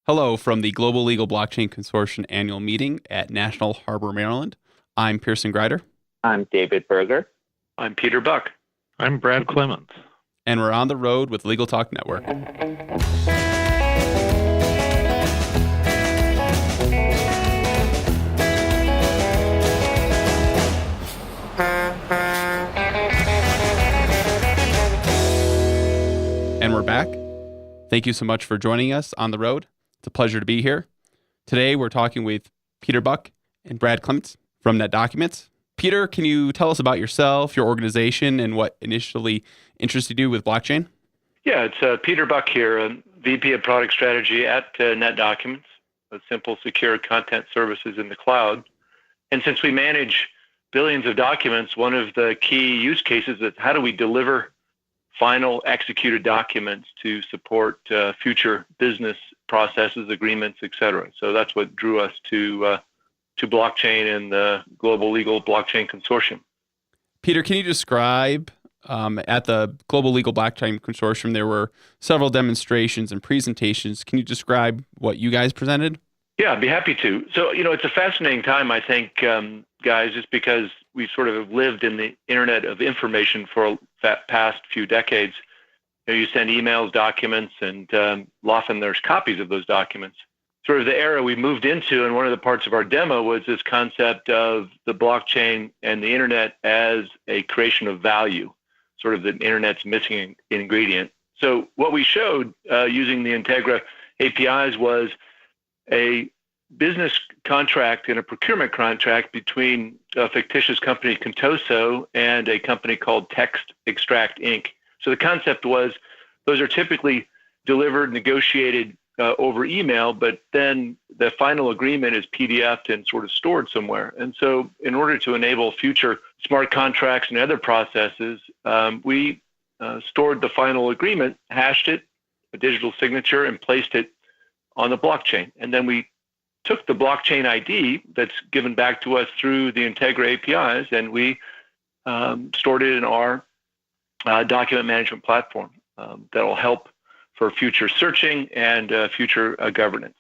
Hello from the Global Legal Blockchain Consortium Annual Meeting at National Harbor, Maryland. I'm Pierson Grider. I'm David Berger. I'm Peter Buck. I'm Brad Clements. And we're on the road with Legal Talk Network. And we're back. Thank you so much for joining us on the road. It's a pleasure to be here. Today, we're talking with Peter Buck and Brad Clements from NetDocuments. Peter, can you tell us about yourself, your organization, and what initially interested you with blockchain? Yeah, it's Peter Buck here, VP of Product Strategy at NetDocuments, a simple, secure content services in the cloud. And since we manage billions of documents, one of the key use cases is how do we deliver final executed documents to support future business processes, agreements, et cetera. So that's what drew us to blockchain and the Global Legal Blockchain Consortium. Peter, can you describe, at the Global Legal Blockchain Consortium, there were several demonstrations and presentations. Can you describe what you guys presented? Yeah, I'd be happy to. So, it's a fascinating time, I think, guys, just because we sort of lived in the internet of information for the past few decades. You send emails, documents, and often there's copies of those documents. Sort of the era we moved into, and one of the parts of our demo was this concept of the blockchain and the internet as a creation of value, sort of the internet's missing ingredient. So what we showed using the Integra APIs was a business contract and a procurement contract between a fictitious company, Contoso, and a company called Text Extract Inc. So the concept was those are typically delivered, negotiated over email, but then the final agreement is PDF'd and sort of stored somewhere. And so in order to enable future smart contracts and other processes, we stored the final agreement, hashed it, a digital signature, and placed it on the blockchain. And then we took the blockchain ID that's given back to us through the Integra APIs, and we stored it in our document management platform that'll help for future searching and future governance.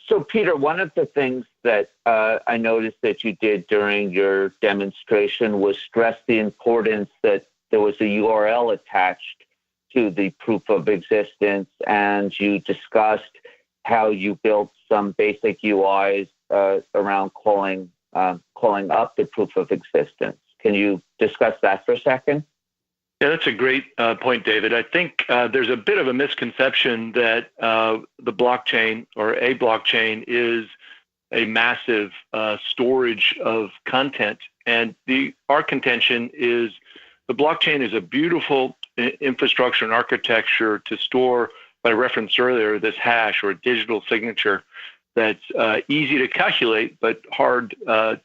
So, Peter, one of the things that I noticed that you did during your demonstration was stress the importance that there was a URL attached to the proof of existence, and you discussed how you built some basic UIs around calling up the proof of existence. Can you discuss that for a second? Yeah, that's a great point, David. I think there's a bit of a misconception that the blockchain or a blockchain is a massive storage of content. And our contention is the blockchain is a beautiful infrastructure and architecture to store, what I referenced earlier, this hash or digital signature that's easy to calculate, but hard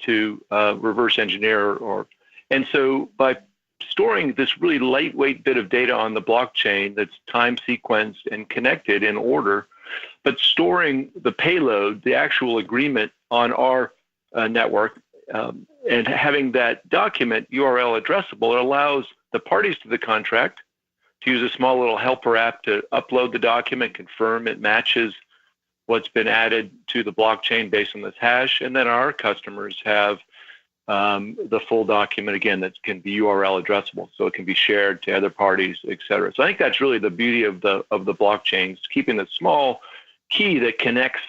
to reverse engineer. And so by storing this really lightweight bit of data on the blockchain that's time sequenced and connected in order, but storing the payload, the actual agreement on our network, and having that document URL addressable, it allows the parties to the contract to use a small little helper app to upload the document, confirm it matches what's been added to the blockchain based on this hash, and then our customers have the full document, again, that can be URL addressable, so it can be shared to other parties, et cetera. So I think that's really the beauty of the blockchain, keeping the small key that connects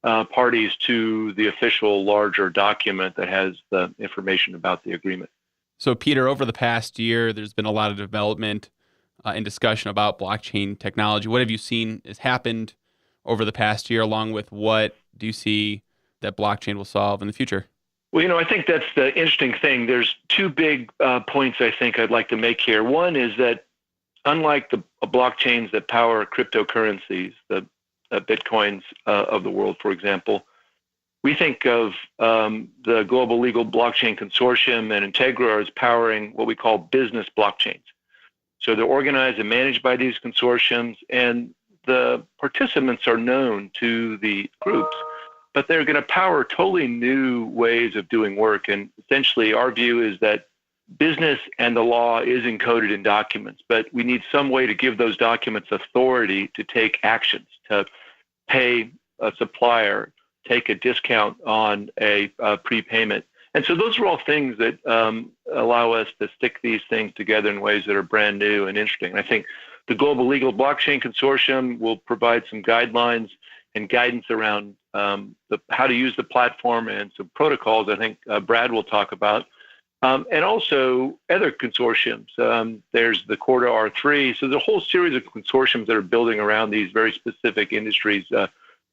parties to the official larger document that has the information about the agreement. So, Peter, over the past year, there's been a lot of development and discussion about blockchain technology. What have you seen has happened over the past year, along with what do you see that blockchain will solve in the future? Well, I think that's the interesting thing. There's two big points I think I'd like to make here. One is that unlike the blockchains that power cryptocurrencies, the Bitcoins of the world, for example, we think of the Global Legal Blockchain Consortium and Integra as powering what we call business blockchains. So they're organized and managed by these consortiums, and the participants are known to the groups, but they're going to power totally new ways of doing work. And essentially, our view is that business and the law is encoded in documents, but we need some way to give those documents authority to take actions, to pay a supplier, take a discount on a prepayment. And so those are all things that allow us to stick these things together in ways that are brand new and interesting. And I think the Global Legal Blockchain Consortium will provide some guidelines and guidance around how to use the platform and some protocols I think Brad will talk about. And also other consortiums. There's the Corda R3. So there's a whole series of consortiums that are building around these very specific industries,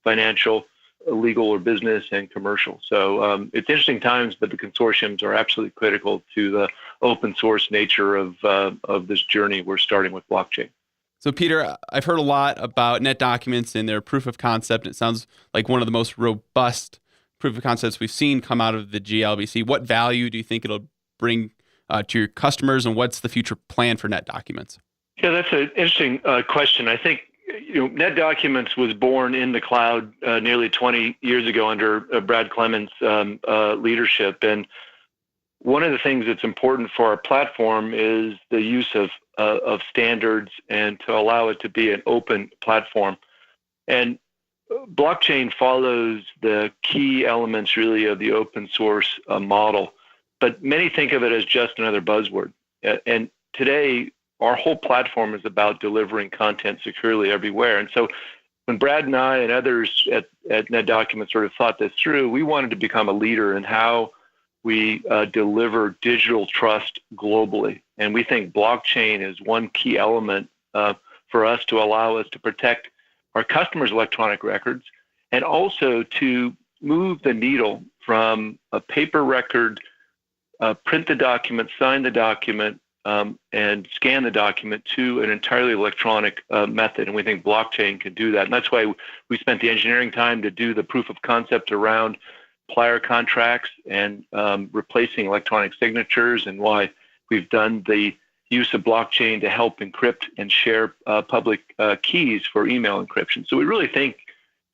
financial, legal or business, and commercial. So it's interesting times, but the consortiums are absolutely critical to the open source nature of this journey we're starting with blockchain. So Peter, I've heard a lot about NetDocuments and their proof of concept. It sounds like one of the most robust proof of concepts we've seen come out of the GLBC. What value do you think it'll bring to your customers, and what's the future plan for NetDocuments? Yeah, that's an interesting question. I think NetDocuments was born in the cloud nearly 20 years ago under Brad Clements' leadership. And one of the things that's important for our platform is the use of standards and to allow it to be an open platform. And blockchain follows the key elements really of the open source model, but many think of it as just another buzzword. And today, our whole platform is about delivering content securely everywhere. And so when Brad and I and others at NetDocuments sort of thought this through, we wanted to become a leader in how we deliver digital trust globally. And we think blockchain is one key element for us to allow us to protect our customers' electronic records and also to move the needle from a paper record, print the document, sign the document, and scan the document to an entirely electronic method. And we think blockchain can do that. And that's why we spent the engineering time to do the proof of concept around supplier contracts and replacing electronic signatures, and why we've done the use of blockchain to help encrypt and share public keys for email encryption. So we really think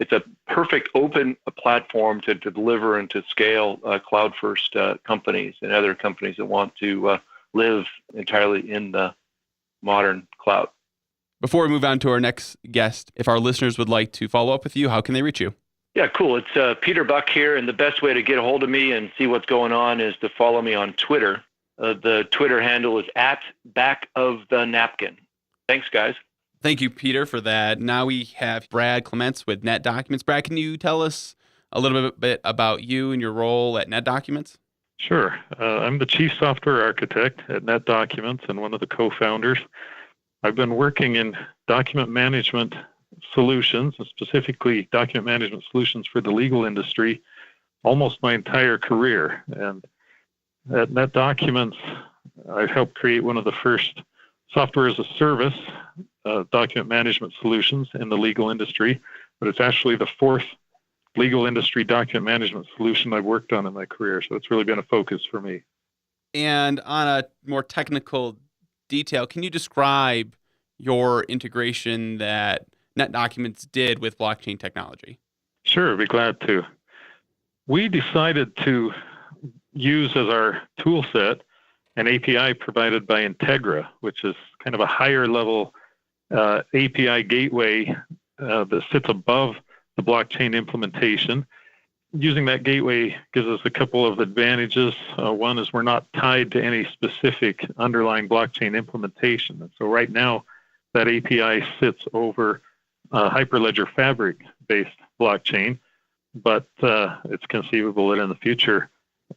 it's a perfect open platform to deliver and to scale cloud-first companies and other companies that want to live entirely in the modern cloud. Before we move on to our next guest, if our listeners would like to follow up with you, how can they reach you? Yeah, cool. It's Peter Buck here, and the best way to get a hold of me and see what's going on is to follow me on Twitter. The Twitter handle is @BackOfTheNapkin. Thanks, guys. Thank you, Peter, for that. Now we have Brad Clements with NetDocuments. Brad, can you tell us a little bit about you and your role at NetDocuments? Sure. I'm the Chief Software Architect at NetDocuments and one of the co-founders. I've been working in document management solutions, specifically document management solutions for the legal industry, almost my entire career. And at NetDocuments, I've helped create one of the first software as a service document management solutions in the legal industry, but it's actually the fourth legal industry document management solution I've worked on in my career. So it's really been a focus for me. And on a more technical detail, can you describe your integration that NetDocuments did with blockchain technology? Sure, I'd be glad to. We decided to use as our tool set an API provided by Integra, which is kind of a higher level API gateway that sits above the blockchain implementation. Using that gateway gives us a couple of advantages. One is we're not tied to any specific underlying blockchain implementation. And so right now, that API sits over Hyperledger Fabric-based blockchain, but it's conceivable that in the future,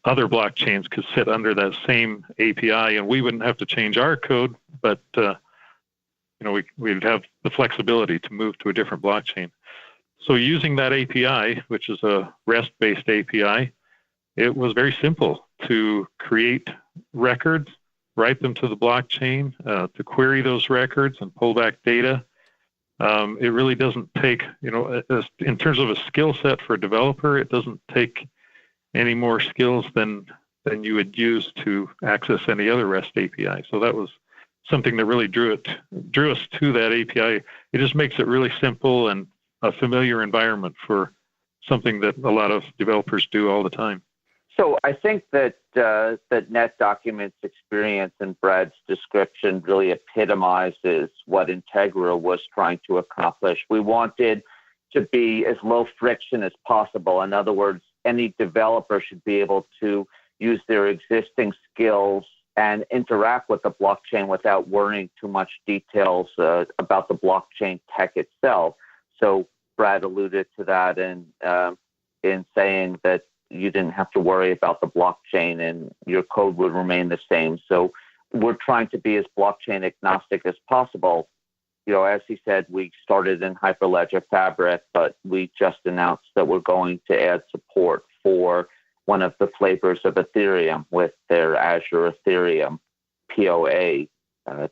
other blockchains could sit under that same API, and we wouldn't have to change our code, but we'd have the flexibility to move to a different blockchain. So using that API, which is a REST-based API, it was very simple to create records, write them to the blockchain, to query those records and pull back data. It really doesn't take, in terms of a skill set for a developer, it doesn't take any more skills than you would use to access any other REST API. So that was something that really drew us to that API. It just makes it really simple and a familiar environment for something that a lot of developers do all the time. So I think that NetDocuments experience and Brad's description really epitomizes what Integra was trying to accomplish. We wanted to be as low friction as possible. In other words, any developer should be able to use their existing skills and interact with the blockchain without worrying too much details about the blockchain tech itself. So Brad alluded to that in saying that you didn't have to worry about the blockchain and your code would remain the same. So we're trying to be as blockchain agnostic as possible. As he said, we started in Hyperledger Fabric, but we just announced that we're going to add support for one of the flavors of Ethereum with their Azure Ethereum POA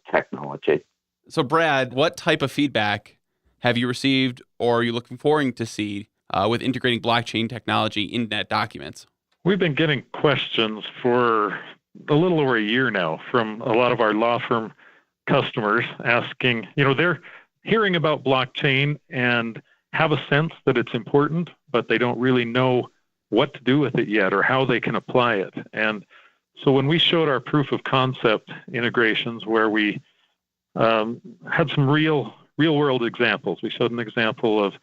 technology. So, Brad, what type of feedback have you received or are you looking forward to see with integrating blockchain technology in NetDocuments? We've been getting questions for a little over a year now from a lot of our law firm customers asking, they're hearing about blockchain and have a sense that it's important, but they don't really know what to do with it yet or how they can apply it. And so when we showed our proof of concept integrations where we had some real world examples, we showed an example of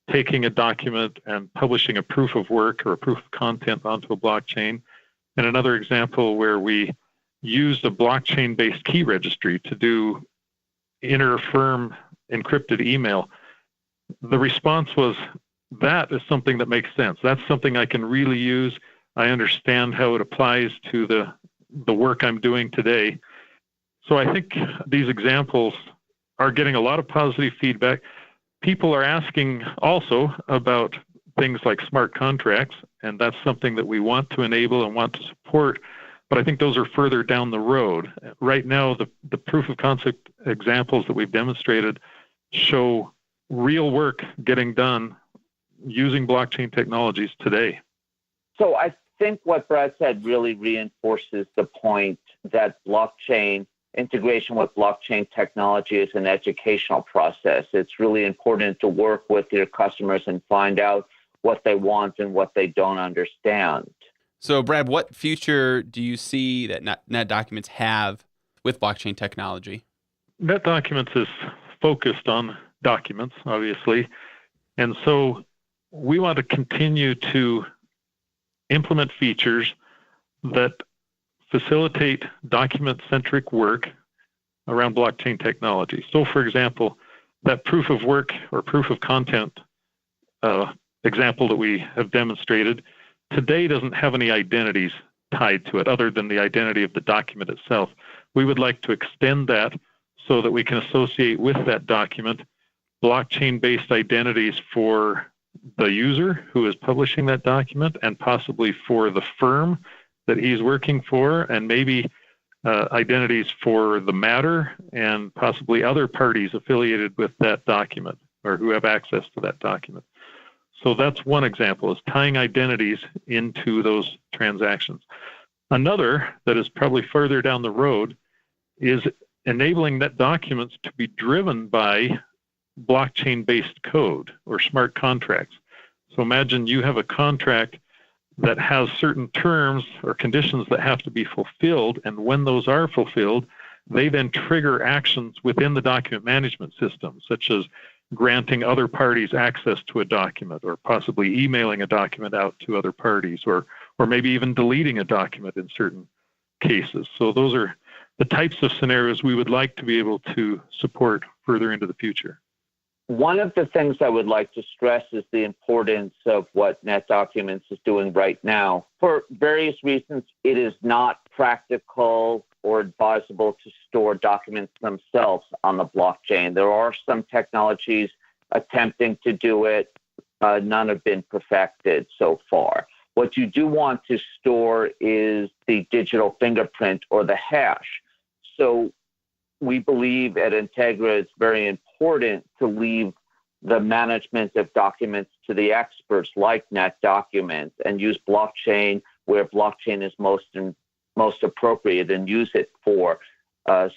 taking a document and publishing a proof of work or a proof of content onto a blockchain, and another example where we used a blockchain-based key registry to do inter-firm encrypted email. The response was, that is something that makes sense. That's something I can really use. I understand how it applies to the work I'm doing today. So I think these examples are getting a lot of positive feedback. People are asking also about things like smart contracts, and that's something that we want to enable and want to support. But I think those are further down the road. Right now, the proof of concept examples that we've demonstrated show real work getting done using blockchain technologies today. So I think what Brad said really reinforces the point that blockchain integration with blockchain technology is an educational process. It's really important to work with your customers and find out what they want and what they don't understand. So, Brad, what future do you see that NetDocuments have with blockchain technology? NetDocuments is focused on documents, obviously. And so we want to continue to implement features that facilitate document-centric work around blockchain technology. So, for example, that proof of work or proof of content example that we have demonstrated today doesn't have any identities tied to it other than the identity of the document itself. We would like to extend that so that we can associate with that document blockchain-based identities for the user who is publishing that document and possibly for the firm that he's working for, and maybe identities for the matter and possibly other parties affiliated with that document or who have access to that document. So that's one example, is tying identities into those transactions. Another that is probably further down the road is enabling NetDocuments to be driven by blockchain-based code or smart contracts. So imagine you have a contract that has certain terms or conditions that have to be fulfilled, and when those are fulfilled, they then trigger actions within the document management system, such as granting other parties access to a document or possibly emailing a document out to other parties or maybe even deleting a document in certain cases. So those are the types of scenarios we would like to be able to support further into the future. One of the things I would like to stress is the importance of what NetDocuments is doing right now. For various reasons, it is not practical or advisable to store documents themselves on the blockchain. There are some technologies attempting to do it. None have been perfected so far. What you do want to store is the digital fingerprint or the hash. So we believe at Integra it's very important to leave the management of documents to the experts like NetDocuments and use blockchain where blockchain is most appropriate and use it for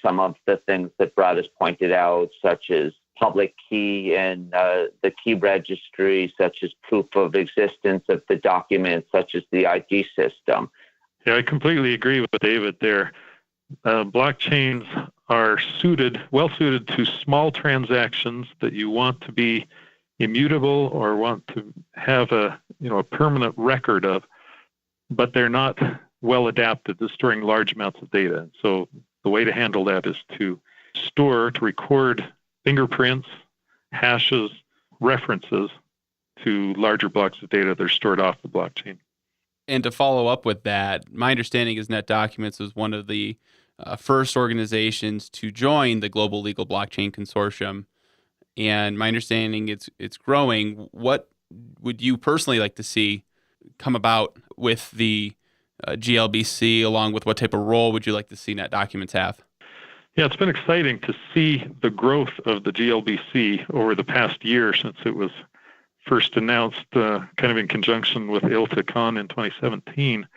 some of the things that Brad has pointed out, such as public key and the key registry, such as proof of existence of the document, such as the ID system. Yeah, I completely agree with David there. Blockchains are well suited to small transactions that you want to be immutable or want to have a permanent record of, but they're not well adapted to storing large amounts of data. So the way to handle that is to record fingerprints, hashes, references to larger blocks of data that are stored off the blockchain. And to follow up with that, my understanding is NetDocuments was one of the first organizations to join the Global Legal Blockchain Consortium. And my understanding it's growing. What would you personally like to see come about with the GLBC, along with what type of role would you like to see NetDocuments have? Yeah, it's been exciting to see the growth of the GLBC over the past year since it was first announced kind of in conjunction with ILTA-Con in 2017.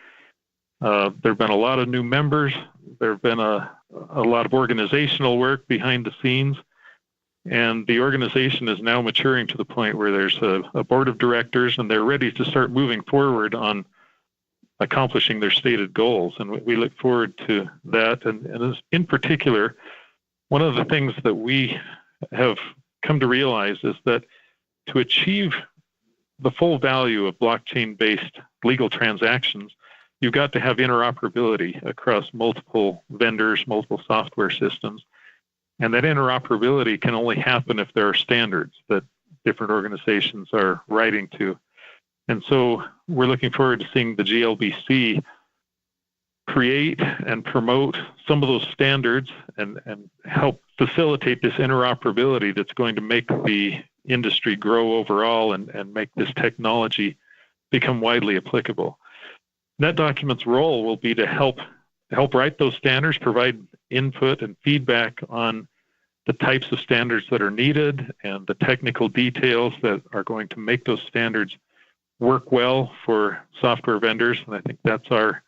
There have been a lot of new members. There have been a lot of organizational work behind the scenes. And the organization is now maturing to the point where there's a board of directors, and they're ready to start moving forward on accomplishing their stated goals. And we look forward to that. And in particular, one of the things that we have come to realize is that to achieve the full value of blockchain-based legal transactions, you've got to have interoperability across multiple vendors, multiple software systems. And that interoperability can only happen if there are standards that different organizations are writing to. And so we're looking forward to seeing the GLBC create and promote some of those standards and help facilitate this interoperability that's going to make the industry grow overall and make this technology become widely applicable. NetDocuments' role will be to help write those standards, provide input and feedback on the types of standards that are needed and the technical details that are going to make those standards work well for software vendors. And I think that's our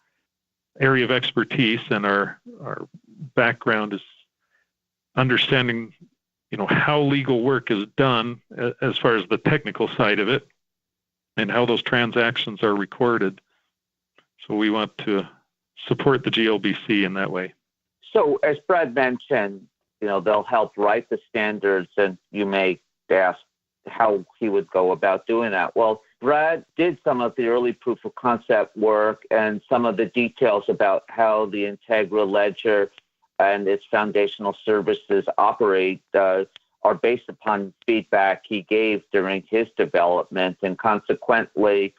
area of expertise, and our background is understanding, how legal work is done as far as the technical side of it and how those transactions are recorded. So we want to support the GLBC in that way. So as Brad mentioned, they'll help write the standards, and you may ask how he would go about doing that. Well, Brad did some of the early proof of concept work, and some of the details about how the Integra ledger and its foundational services operate are based upon feedback he gave during his development. And consequently,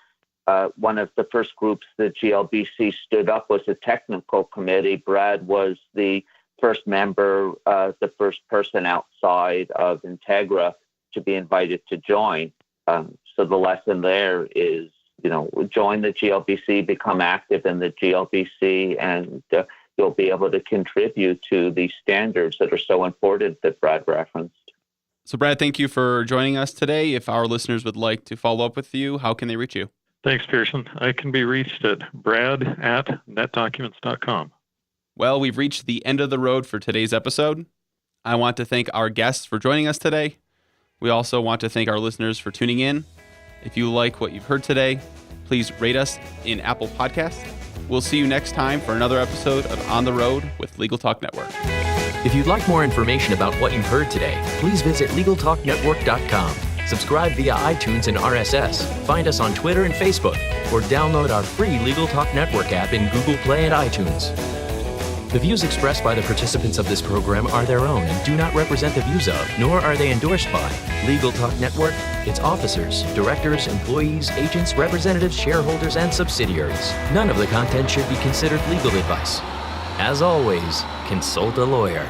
one of the first groups that GLBC stood up was a technical committee. Brad was the first member, the first person outside of Integra to be invited to join. So the lesson there is, join the GLBC, become active in the GLBC, and you'll be able to contribute to these standards that are so important that Brad referenced. So Brad, thank you for joining us today. If our listeners would like to follow up with you, how can they reach you? Thanks, Pierson. I can be reached at brad@netdocuments.com. Well, we've reached the end of the road for today's episode. I want to thank our guests for joining us today. We also want to thank our listeners for tuning in. If you like what you've heard today, please rate us in Apple Podcasts. We'll see you next time for another episode of On the Road with Legal Talk Network. If you'd like more information about what you've heard today, please visit LegalTalkNetwork.com. Subscribe via iTunes and RSS. Find us on Twitter and Facebook, or download our free Legal Talk Network app in Google Play and iTunes. The views expressed by the participants of this program are their own and do not represent the views of, nor are they endorsed by, Legal Talk Network, its officers, directors, employees, agents, representatives, shareholders, and subsidiaries. None of the content should be considered legal advice. As always, consult a lawyer.